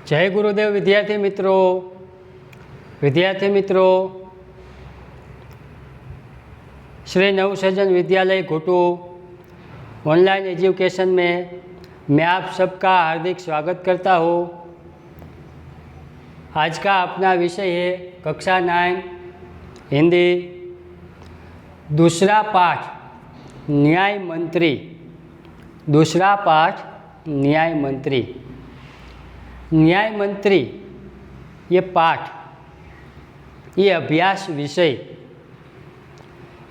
जय गुरुदेव विद्यार्थी मित्रों श्री नवसर्जन विद्यालय घुटू ऑनलाइन एजुकेशन में मैं आप सबका हार्दिक स्वागत करता हूँ। आज का अपना विषय है कक्षा 9 हिंदी दूसरा पाठ न्याय मंत्री। दूसरा पाठ न्याय मंत्री। न्याय मंत्री ये पाठ, ये अभ्यास विषय,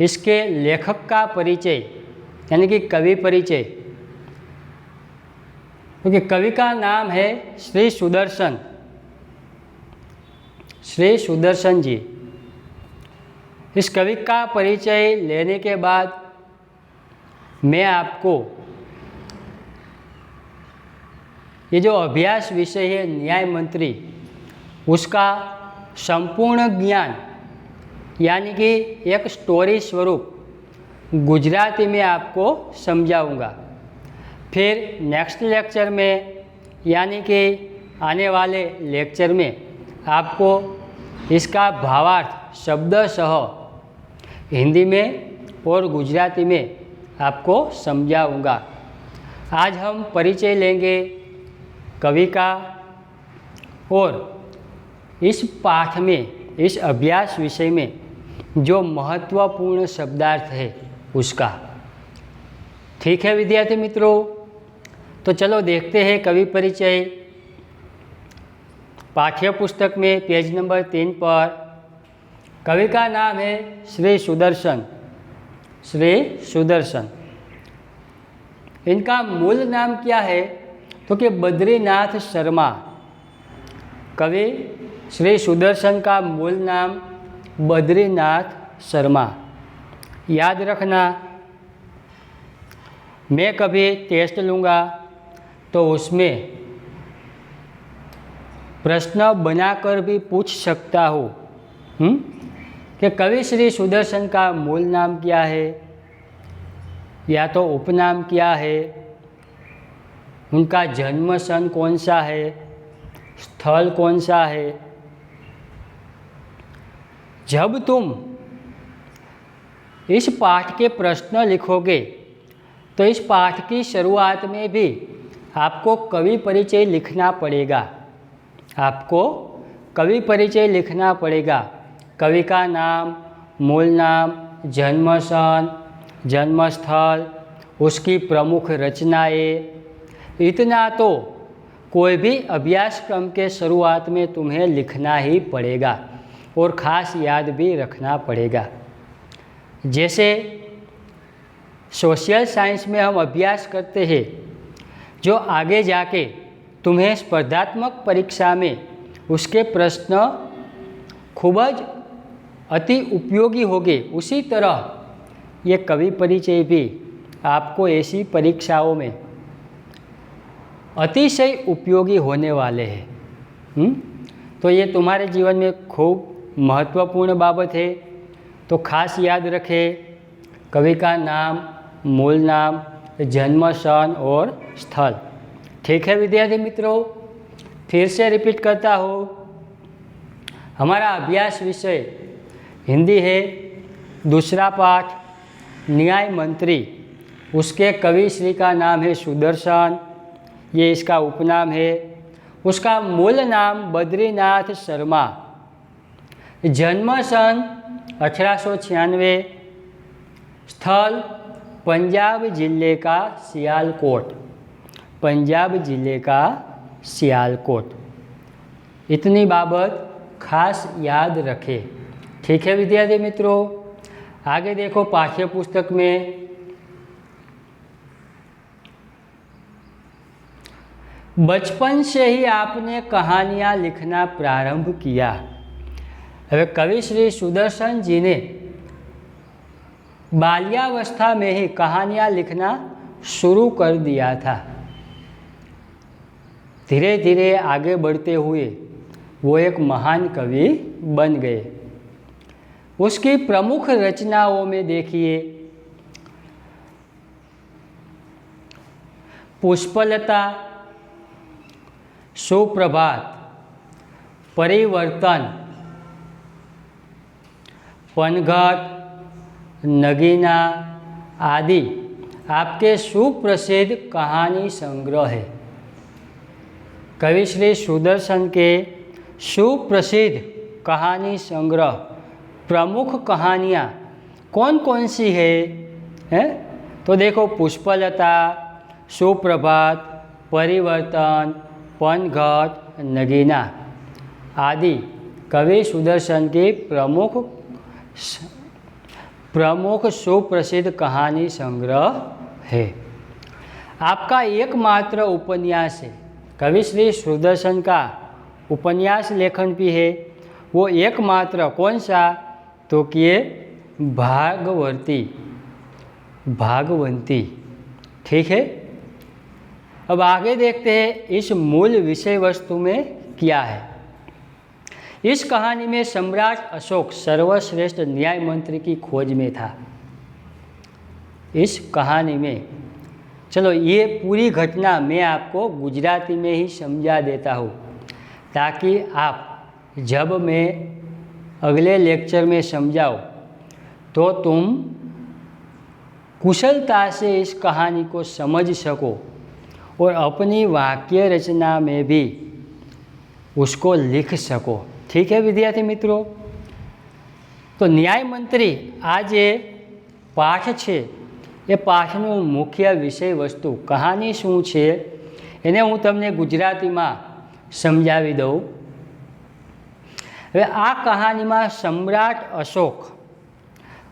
इसके लेखक का परिचय यानी कि कवि परिचय, क्योंकि कवि का नाम है श्री सुदर्शन जी। इस कवि का परिचय लेने के बाद मैं आपको ये जो अभ्यास विषय है न्याय मंत्री, उसका संपूर्ण ज्ञान यानी कि एक स्टोरी स्वरूप गुजराती में आपको समझाऊंगा। फिर नेक्स्ट लेक्चर में यानी कि आने वाले लेक्चर में आपको इसका भावार्थ शब्दशः हिंदी में और गुजराती में आपको समझाऊंगा। आज हम परिचय लेंगे कवि का और इस पाठ में, इस अभ्यास विषय में जो महत्वपूर्ण शब्दार्थ है उसका। ठीक है विद्यार्थी मित्रों, तो चलो देखते हैं कवि परिचय। पाठ्य पुस्तक में पेज नंबर 3 पर कवि का नाम है श्री सुदर्शन। इनका मूल नाम क्या है तो कि बद्रीनाथ शर्मा। कवि श्री सुदर्शन का मूल नाम बद्रीनाथ शर्मा। याद रखना, मैं कभी टेस्ट लूँगा तो उसमें प्रश्न बनाकर भी पूछ सकता हूँ कि कवि श्री सुदर्शन का मूल नाम क्या है या तो उपनाम क्या है, उनका जन्म सन कौन सा है, स्थल कौन सा है। जब तुम इस पाठ के प्रश्न लिखोगे तो इस पाठ की शुरुआत में भी आपको कवि परिचय लिखना पड़ेगा। आपको कवि परिचय लिखना पड़ेगा। कवि का नाम, मूल नाम, जन्म सन, जन्मस्थल, उसकी प्रमुख रचनाएं, इतना तो कोई भी अभ्यासक्रम के शुरुआत में तुम्हें लिखना ही पड़ेगा और ख़ास याद भी रखना पड़ेगा। जैसे सोशल साइंस में हम अभ्यास करते हैं, जो आगे जाके तुम्हें स्पर्धात्मक परीक्षा में उसके प्रश्न खूब अति उपयोगी होंगे, उसी तरह ये कवि परिचय भी आपको ऐसी परीक्षाओं में अतिशय उपयोगी होने वाले हैं। तो ये तुम्हारे जीवन में खूब महत्वपूर्ण बाबत है। तो खास याद रखें कवि का नाम, मूल नाम, जन्म सन और स्थल। ठीक है विद्यार्थी मित्रों, फिर से रिपीट करता हूँ। हमारा अभ्यास विषय हिंदी है दूसरा पाठ न्याय मंत्री। उसके कवि श्री का नाम है सुदर्शन, ये इसका उपनाम है। उसका मूल नाम बद्रीनाथ शर्मा। जन्म सन 1896। स्थल पंजाब जिले का सियालकोट। पंजाब जिले का सियालकोट। इतनी बाबत खास याद रखें। ठीक है विद्यार्थी मित्रों, आगे देखो पाठ्य पुस्तक में बचपन से ही आपने कहानियाँ लिखना प्रारंभ किया। હવે कवि श्री सुदर्शन जी ने बाल्यावस्था में ही कहानियाँ लिखना शुरू कर दिया था। धीरे धीरे आगे बढ़ते हुए वो एक महान कवि बन गए। उसकी प्रमुख रचनाओं में देखिए पुष्पलता, सुप्रभात, परिवर्तन, पनघट, नगीना आदि आपके सुप्रसिद्ध कहानी संग्रह है। कवि श्री सुदर्शन के सुप्रसिद्ध कहानी संग्रह प्रमुख कहानियाँ कौन कौन सी है? तो देखो, पुष्पलता, सुप्रभात, परिवर्तन, पनघट, नगीना आदि कवि सुदर्शन की प्रमुख सुप्रसिद्ध कहानी संग्रह है। आपका एकमात्र उपन्यास है, कवि श्री सुदर्शन का उपन्यास लेखन भी है। वो एकमात्र कौन सा? तो कि भागवंती। ठीक है, अब आगे देखते हैं इस मूल विषय वस्तु में क्या है। इस कहानी में सम्राट अशोक सर्वश्रेष्ठ न्याय मंत्री की खोज में था। इस कहानी में, चलो ये पूरी घटना मैं आपको गुजराती में ही समझा देता हूँ, ताकि आप जब मैं अगले लेक्चर में समझाऊँ तो तुम कुशलता से इस कहानी को समझ सको और अपनी वाक्य रचना में भी उसको लिख सको। ठीक है विद्यार्थी मित्रों, तो न्याय मंत्री आज ये पाठ है, ये पाठનું મુખ્ય વિષય વસ્તુ કહાની શું છે એને હું તમને ગુજરાતીમાં સમજાવી દઉં। હવે આ કહાનીમાં સમ્રાટ અશોક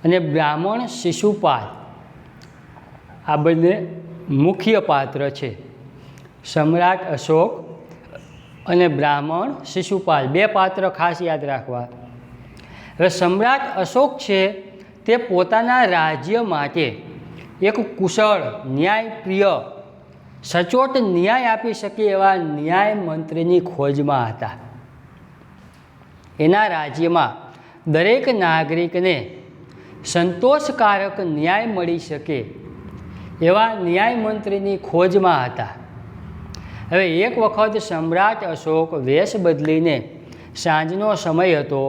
અને બ્રાહ્મણ શિશુપાલ આ બંને મુખ્ય પાત્ર છે। સમ્રાટ અશોક અને બ્રાહ્મણ શિશુપાલ બે પાત્ર ખાસ યાદ રાખવા। હવે સમ્રાટ અશોક છે તે પોતાના રાજ્ય માટે એક કુશળ, ન્યાયપ્રિય, સચોટ ન્યાય આપી શકે એવા ન્યાય મંત્રીની ખોજમાં હતા। એના રાજ્યમાં દરેક નાગરિકને સંતોષકારક ન્યાય મળી શકે એવા ન્યાય મંત્રીની ખોજમાં હતા। હવે એક વખત સમ્રાટ અશોક વેશ બદલીને સાંજનો સમય હતો,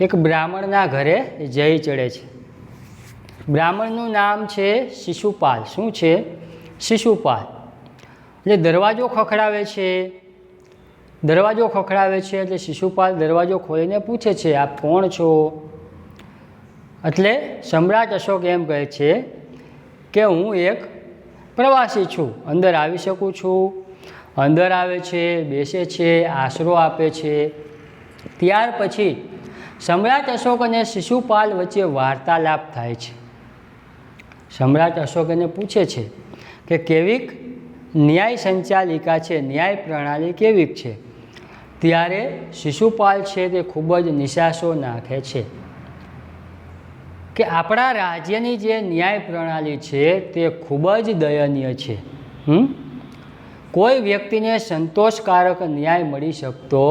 એક બ્રાહ્મણના ઘરે જઈ ચડે છે। બ્રાહ્મણનું નામ છે શિશુપાલ। શું છે? શિશુપાલ। એટલે દરવાજો ખખડાવે છે। દરવાજો ખખડાવે છે એટલે શિશુપાલ દરવાજો ખોલીને પૂછે છે, આપ કોણ છો? એટલે સમ્રાટ અશોક એમ કહે છે કે હું એક પ્રવાસી છું, અંદર આવી શકું છું। અંદર આવે છે, બેસે છે, આશરો આપે છે। ત્યાર પછી સમ્રાટ અશોક અને શિશુપાલ વચ્ચે વાર્તાલાપ થાય છે। સમ્રાટ અશોક એને પૂછે છે કે કેવીક ન્યાય સંચાલિકા છે, ન્યાય પ્રણાલી કેવીક છે? ત્યારે શિશુપાલ છે તે ખૂબ જ નિશાસો નાખે છે કે આપણા રાજ્યની જે ન્યાય પ્રણાલી છે તે ખૂબ જ દયનીય છે। કોઈ વ્યક્તિને સંતોષકારક ન્યાય મળી શકતો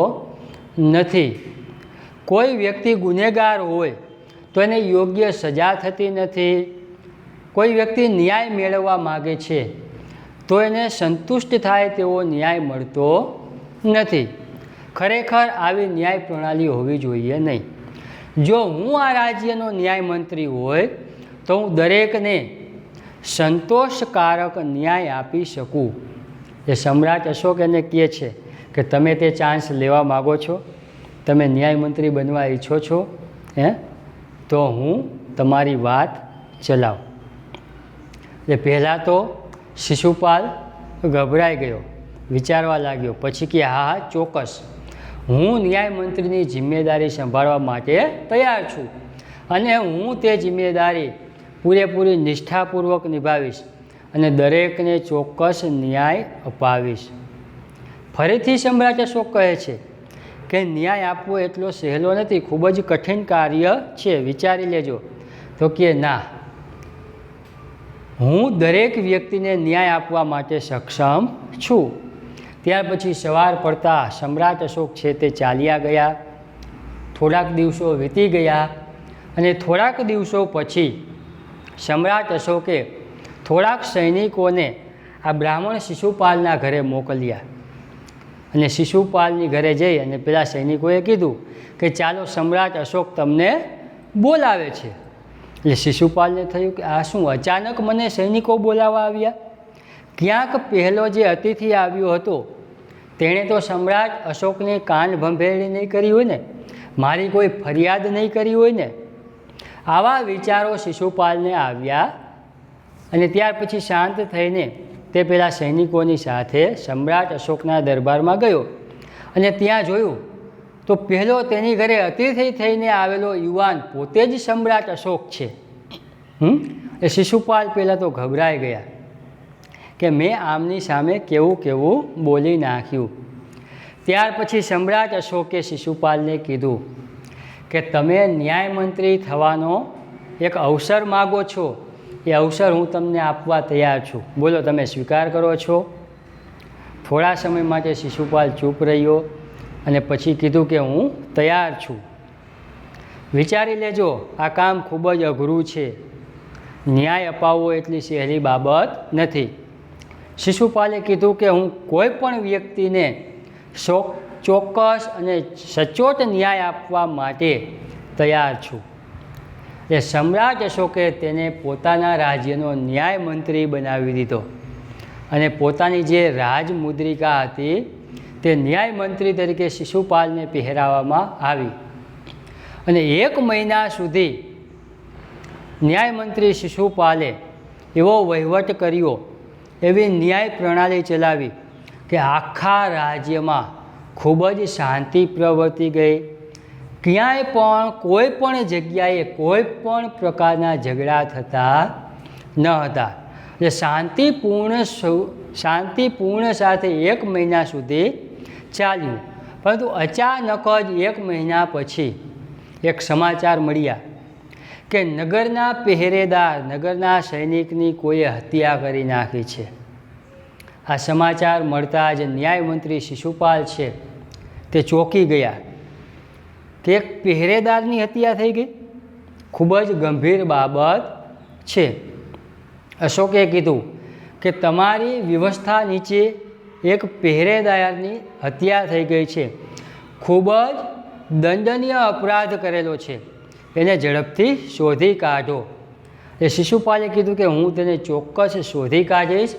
નથી। કોઈ વ્યક્તિ ગુનેગાર હોય તો એને યોગ્ય સજા થતી નથી। કોઈ વ્યક્તિ ન્યાય મેળવવા માગે છે તો એને સંતુષ્ટ થાય તેવો ન્યાય મળતો નથી। ખરેખર આવી ન્યાય પ્રણાલી હોવી જોઈએ નહીં। જો હું આ રાજ્યનો ન્યાય મંત્રી હોય તો હું દરેકને સંતોષકારક ન્યાય આપી શકું। એ સમ્રાટ અશોક એને કહે છે કે તમે તે ચાન્સ લેવા માગો છો? તમે ન્યાય મંત્રી બનવા ઈચ્છો છો? તો હું તમારી વાત ચલાવું। એટલે પહેલાં તો શિશુપાલ ગભરાઈ ગયો, વિચારવા લાગ્યો। પછી કે હા, ચોક્કસ હું ન્યાય મંત્રીની જિમ્મેદારી સંભાળવા માટે તૈયાર છું અને હું તે જિમ્મેદારી પૂરેપૂરી નિષ્ઠાપૂર્વક નિભાવીશ અને દરેકને ચોક્કસ ન્યાય અપાવીશ। ફરીથી સમ્રાટ અશોક કહે છે કે ન્યાય આપવો એટલો સહેલો નથી, ખૂબ જ કઠિન કાર્ય છે, વિચારી લેજો। તો કે ના, હું દરેક વ્યક્તિને ન્યાય આપવા માટે સક્ષમ છું। ત્યાર પછી સવાર પડતા સમ્રાટ અશોક છે તે ચાલ્યા ગયા। થોડાક દિવસો વીતી ગયા અને થોડાક દિવસો પછી સમ્રાટ અશોકે થોડાક સૈનિકોને આ બ્રાહ્મણ શિશુપાલના ઘરે મોકલ્યા અને શિશુપાલની ઘરે જઈ અને પેલા સૈનિકોએ કીધું કે ચાલો સમ્રાટ અશોક તમને બોલાવે છે. એટલે શિશુપાલને થયું કે આ શું અચાનક મને સૈનિકો બોલાવવા આવ્યા? ક્યાંક પહેલો જે અતિથિ આવ્યો હતો તેણે તો સમ્રાટ અશોકને કાન ભંભેરણી નહીં કરી હોય ને, મારી કોઈ ફરિયાદ નહીં કરી હોય ને. આવા વિચારો શિશુપાલને આવ્યા અને ત્યાર પછી શાંત થઈને તે પેલા સૈનિકોની સાથે સમ્રાટ અશોકના દરબારમાં ગયો અને ત્યાં જોયું તો પહેલો તેની ઘરે અતિથિ થઈને આવેલો યુવાન પોતે જ સમ્રાટ અશોક છે. એ શિશુપાલ પહેલાં તો ગભરાઈ ગયા કે મેં આમની સામે કેવું બોલી નાખ્યું. ત્યાર પછી સમ્રાટ અશોકે શિશુપાલને કીધું કે તમે ન્યાયમંત્રી થવાનો એક અવસર માગો છો, એ અવસર હું તમને આપવા તૈયાર છું. બોલો, તમે સ્વીકાર કરો છો? થોડા સમય માટે શિશુપાલ ચૂપ રહ્યો અને પછી કીધું કે હું તૈયાર છું. વિચારી લેજો, આ કામ ખૂબ જ અઘરું છે. ન્યાય અપાવવો એટલી સહેલી બાબત નથી. શિશુપાલે કીધું કે હું કોઈ પણ વ્યક્તિને ચોક્કસ અને સચોટ ન્યાય આપવા માટે તૈયાર છું. એ સમ્રાટ અશોકે તેને પોતાના રાજ્યનો ન્યાય મંત્રી બનાવી દીધો અને પોતાની જે રાજમુદ્રિકા હતી તે ન્યાય મંત્રી તરીકે શિશુપાલને પહેરાવવામાં આવી અને 1 મહિના સુધી ન્યાયમંત્રી શિશુપાલે એવો વહીવટ કર્યો, એવી ન્યાય પ્રણાલી ચલાવી કે આખા રાજ્યમાં ખૂબ જ શાંતિ પ્રવર્તી ગઈ. ક્યાંય પણ કોઈ પણ જગ્યાએ કોઈ પણ પ્રકારના ઝઘડા થતા ન હતા. એટલે શાંતિપૂર્ણ સાથે 1 મહિના સુધી ચાલ્યું. પરંતુ અચાનક જ 1 મહિના પછી એક સમાચાર મળ્યા કે નગરના પહેરેદાર, નગરના સૈનિકની કોઈએ હત્યા કરી નાખી છે. આ સમાચાર મળતા જ ન્યાયમંત્રી શિશુપાલ છે તે ચોંકી ગયા કે એક પહેરેદારની હત્યા થઈ ગઈ. ખૂબ જ ગંભીર બાબત છે. અશોકે કીધું કે તમારી વ્યવસ્થા નીચે એક પહેરેદારની હત્યા થઈ ગઈ છે, ખૂબ જ દંડનીય અપરાધ કરેલો છે, એને ઝડપથી શોધી કાઢો. એ શિશુપાલે કીધું કે હું તેને ચોક્કસ શોધી કાઢીશ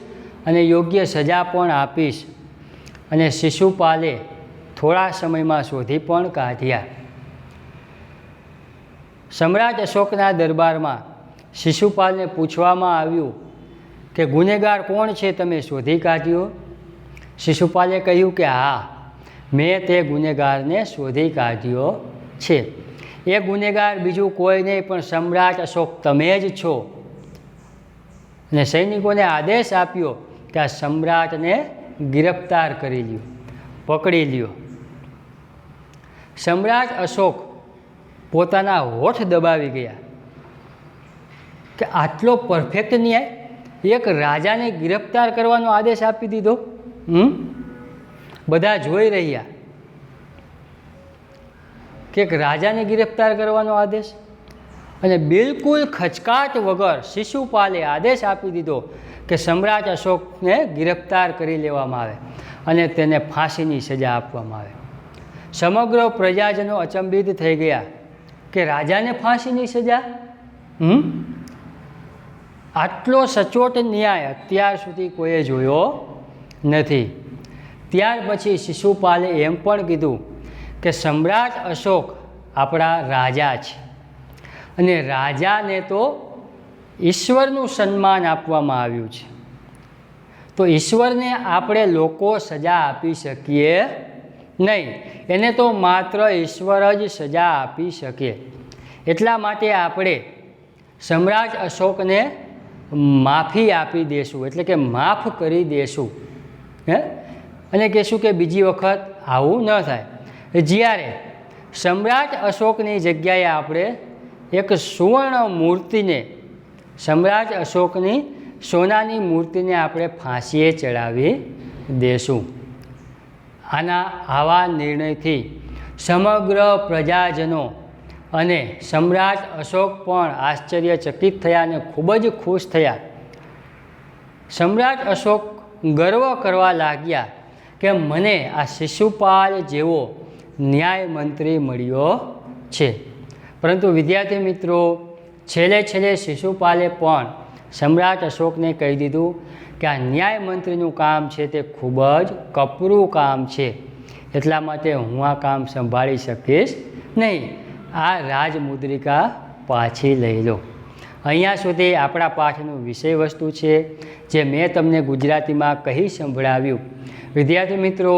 અને યોગ્ય સજા પણ આપીશ. અને શિશુપાલે થોડા સમયમાં શોધી પણ કાઢ્યા. સમ્રાટ અશોકના દરબારમાં શિશુપાલને પૂછવામાં આવ્યું કે ગુનેગાર કોણ છે, તમે શોધી કાઢ્યો? શિશુપાલે કહ્યું કે હા, મેં તે ગુનેગારને શોધી કાઢ્યો છે. એ ગુનેગાર બીજું કોઈ નહીં પણ સમ્રાટ અશોક તમે જ છો. અને સૈનિકોને આદેશ આપ્યો કે આ સમ્રાટને ગિરફ્તાર કરી લ્યો, પકડી લ્યો. સમ્રાટ અશોક પોતાના હોઠ દબાવી ગયા કે આટલો પરફેક્ટ ન્યાય, એક રાજાને ગિરફ્તાર કરવાનો આદેશ આપી દીધો. બધા જોઈ રહ્યા કે એક રાજાને ગિરફ્તાર કરવાનો આદેશ, અને બિલકુલ ખચકાટ વગર શિશુપાલે આદેશ આપી દીધો કે સમ્રાટ અશોકને ગિરફ્તાર કરી લેવામાં આવે અને તેને ફાંસીની સજા આપવામાં આવે. સમગ્ર પ્રજાજનો અચંબિત થઈ ગયા કે રાજાને ફાંસીની સજા? આટલો સચોટ ન્યાય અત્યાર સુધી કોઈએ જોયો નથી. ત્યાર પછી શિશુપાલે એમ પણ કીધું કે સમ્રાટ અશોક આપણા રાજા છે અને રાજાને તો ઈશ્વરનું સન્માન આપવામાં આવ્યું છે, તો ઈશ્વરને આપણે લોકો સજા આપી શકીએ નહીં. એને તો માત્ર ઈશ્વર જ સજા આપી શકે. એટલા માટે આપણે સમ્રાટ અશોકને માફી આપી દેશું, એટલે કે માફ કરી દેશું અને કહેશું કે બીજી વખત આવું ન થાય. જ્યારે સમ્રાટ અશોકની જગ્યાએ આપણે એક સુવર્ણ મૂર્તિને, સમ્રાટ અશોકની સોનાની મૂર્તિને આપણે ફાંસીએ ચડાવી દેશું. આવા નિર્ણયથી સમગ્ર પ્રજાજનો અને સમ્રાટ અશોક પણ આશ્ચર્યચકિત થયા અને ખૂબ જ ખુશ થયા. સમ્રાટ અશોક ગર્વ કરવા લાગ્યા કે મને આ શિશુપાલ જેવો ન્યાય મંત્રી મળ્યો છે. પરંતુ વિદ્યાર્થી મિત્રો, છેલ્લે શિશુપાલે પણ સમ્રાટ અશોકને કહી દીધું કે આ ન્યાય મંત્રીનું કામ છે તે ખૂબ જ કપરું કામ છે, એટલા માટે હું આ કામ સંભાળી શકીશ નહીં. આ રાજમુદ્રિકા પાછી લઈ લો. અહીંયા સુધી આપણા પાઠનું વિષય વસ્તુ છે જે મેં તમને ગુજરાતીમાં કહી સંભળાવ્યું. વિદ્યાર્થી મિત્રો,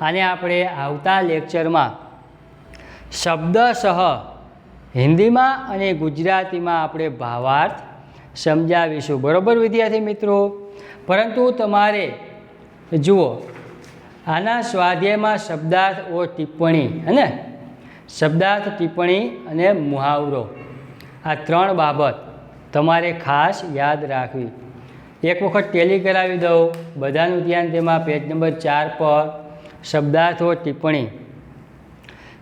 આને આપણે આવતા લેક્ચરમાં શબ્દસહ હિન્દીમાં અને ગુજરાતીમાં આપણે ભાવાર્થ સમજાવીશું. બરાબર વિદ્યાર્થી મિત્રો? પરંતુ તમારે જુઓ, આના સ્વાધ્યાયમાં શબ્દાર્થ ઓ ટિપ્પણી અને શબ્દાર્થ ટિપ્પણી અને મુહાવરો, આ 3 બાબત તમારે ખાસ યાદ રાખવી. એક વખત ટેલી કરાવી દઉં, બધાનું ધ્યાન તેમાં પેજ નંબર 4 પર શબ્દાર્થ ઓ ટિપ્પણી.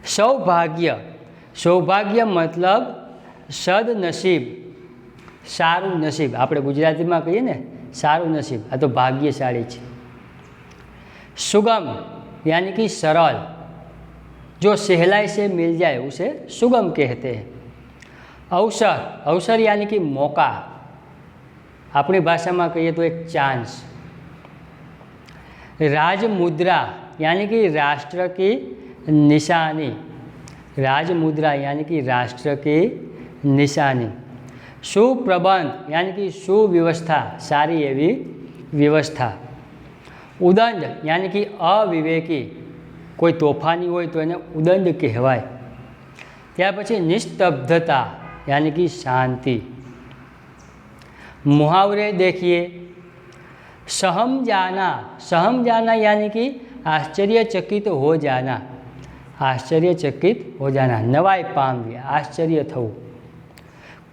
સૌભાગ્ય, સૌભાગ્ય મતલબ સદનસીબ, સારું નસીબ. આપણે ગુજરાતીમાં કહીએ ને સારું નસીબ, આ તો ભાગ્યશાળી છે. सुगम यानी कि सरल, जो सहलाई से मिल जाए उसे सुगम कहते हैं. अवसर, अवसर यानी कि मौका, अपनी भाषा में कहिए तो एक चांस. राजमुद्रा यानी कि राष्ट्र की निशानी, राजमुद्रा यानी कि राष्ट्र की निशानी. सुप्रबंध यानी कि सुव्यवस्था, सारी एवी व्यवस्था. उदंड यानी कि अविवेकी, कोई तोफानी हो तो एने उदंड कहवाय. त्यार पछी निस्तब्धता यानी कि शांति. मुहावरे देखिए. सहम जाना, सहम जाना यानी कि आश्चर्यचकित हो जाना, आश्चर्यचकित हो जाना, नवाई पामवी, आश्चर्य थवुं.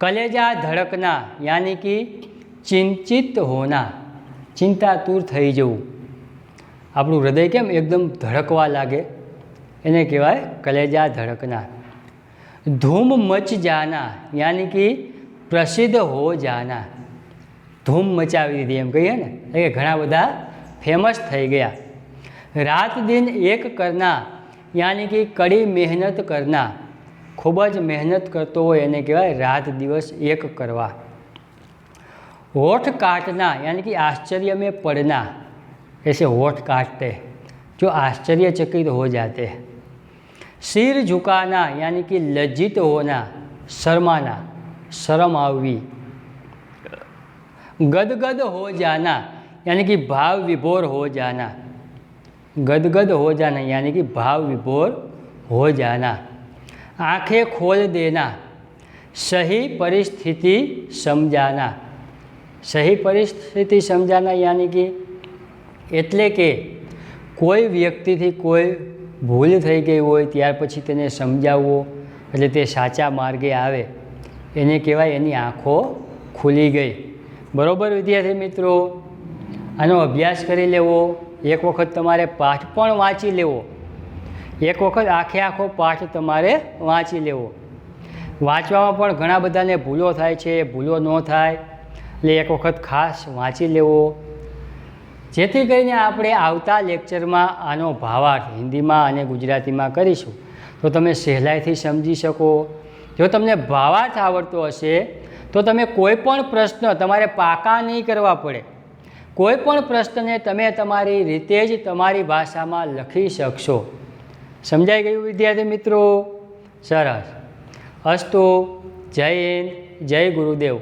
कलेजा धड़कना यानी कि चिंतित होना, चिंतातुर थई जवुं. આપણું હૃદય કેમ એકદમ ધડકવા લાગે, એને કહેવાય કલેજા ધડકના. ધૂમ મચ જાના યાની કે પ્રસિદ્ધ હો જાના, ધૂમ મચાવી દીધી એમ કહીએ ને, એટલે ઘણા બધા ફેમસ થઈ ગયા. રાત દિન એક કરના યાની કે કડી મહેનત કરના, ખૂબ જ મહેનત કરતો હોય એને કહેવાય રાત દિવસ એક કરવા. હોઠ કાટના યાની કે આશ્ચર્ય में पड़ना, ऐसे होठ काटते जो आश्चर्यचकित हो जाते हैं. सिर झुकाना यानी कि लज्जित होना, शर्माना, शर्म आववी. गदगद हो जाना यानी कि भाव विभोर हो जाना, गदगद हो जाना यानी कि भाव विभोर हो जाना. आंखें खोल देना, सही परिस्थिति समझाना, सही परिस्थिति समझाना यानी कि એટલે કે કોઈ વ્યક્તિથી કોઈ ભૂલ થઈ ગઈ હોય ત્યાર પછી તેને સમજાવવો, એટલે તે સાચા માર્ગે આવે, એને કહેવાય એની આંખો ખુલી ગઈ. બરાબર વિદ્યાર્થી મિત્રો? આનો અભ્યાસ કરી લેવો. એક વખત તમારે પાઠ પણ વાંચી લેવો, એક વખત આખે આખો પાઠ તમારે વાંચી લેવો. વાંચવામાં પણ ઘણા બધાને ભૂલો થાય છે, ભૂલો ન થાય એટલે એક વખત ખાસ વાંચી લેવો, જેથી કરીને આપણે આવતા લેક્ચરમાં આનો ભાવાર્થ હિન્દીમાં અને ગુજરાતીમાં કરીશું તો તમે સહેલાઈથી સમજી શકો. જો તમને ભાવાર્થ આવડતો હશે તો તમે કોઈ પણ પ્રશ્ન તમારે પાકા નહીં કરવા પડે, કોઈ પણ પ્રશ્નને તમે તમારી રીતે જ તમારી ભાષામાં લખી શકશો. સમજાઈ ગયું વિદ્યાર્થી મિત્રો? સરસ. અસ્તુ. જય હિન્દ, જય ગુરુદેવ.